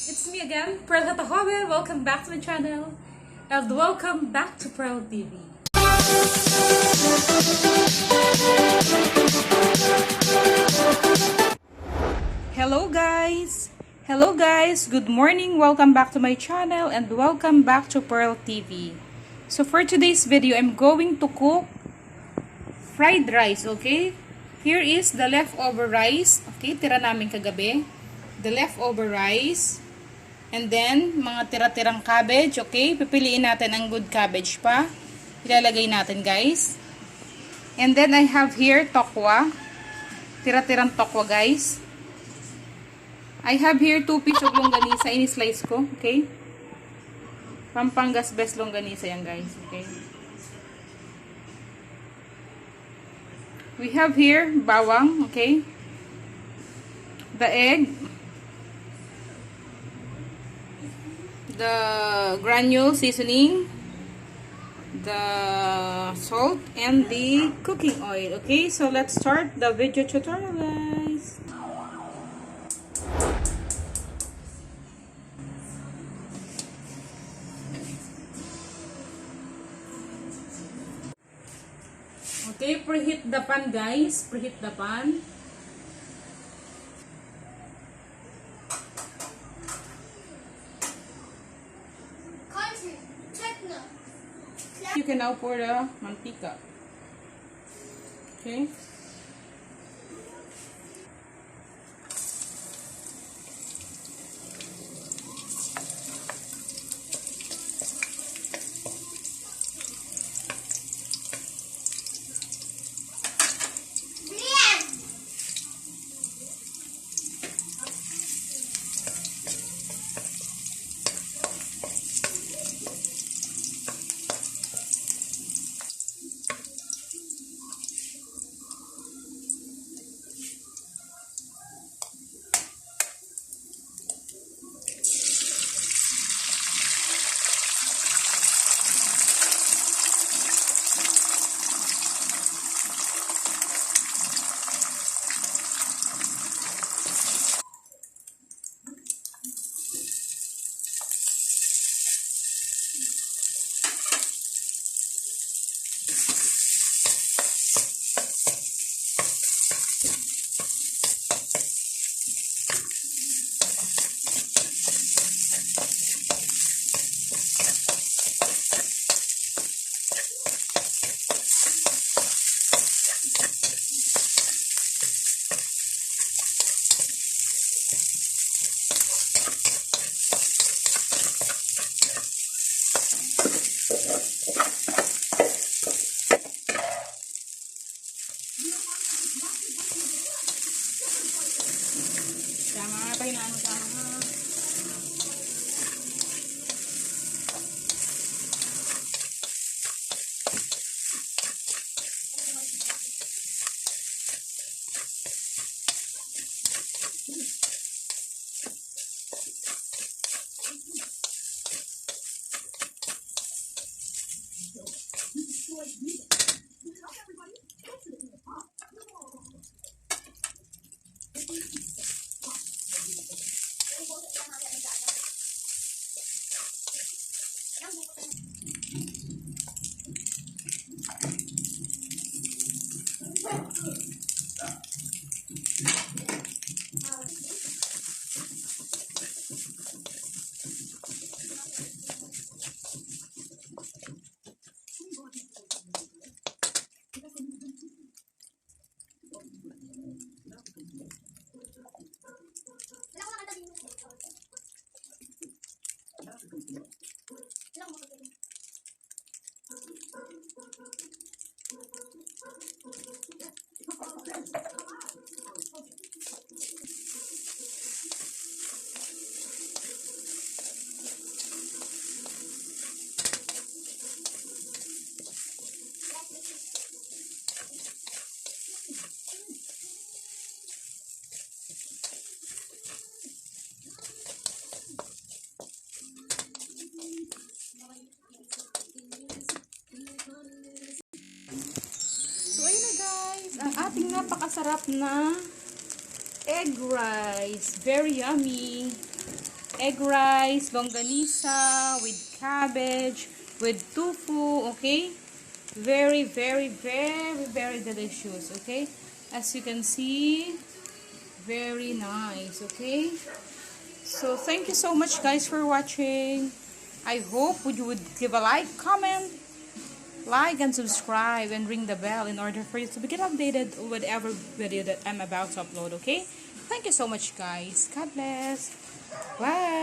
It's me again, Pherl. Welcome back to my channel, and welcome back to Pherl TV. Hello guys! Hello guys! Good morning! Welcome back to my channel and welcome back to Pherl TV. So for today's video, I'm going to cook fried rice, okay? Here is the leftover rice, okay? Tira namin kagabi. The leftover rice. And then, mga tira-tirang cabbage, okay? Pipiliin natin ang good cabbage pa. Ilalagay natin, guys. And then, I have here tokwa. Tira-tirang tokwa, guys. I have here 2 pieces of longganisa. Ini-slice ko, okay? Pampangas best longganisa yan, guys, okay? We have here bawang, okay? The egg. The granule seasoning, the salt, and the cooking oil. Okay, so let's start the video tutorial, guys. Okay, preheat the pan, guys. Preheat the pan. You can now pour the mantika. Okay. Tama tayo na ano tama. Ating napakasarap na egg rice. Very yummy. egg rice, longanisa, with cabbage, with tofu, okay? Very, very, very, very delicious, okay? As you can see, very nice, okay? So, thank you so much guys for watching. I hope you would give a like and subscribe and ring the bell in order for you to get updated with whatever video that I'm about to upload, okay? Thank you so much guys. God bless. Bye.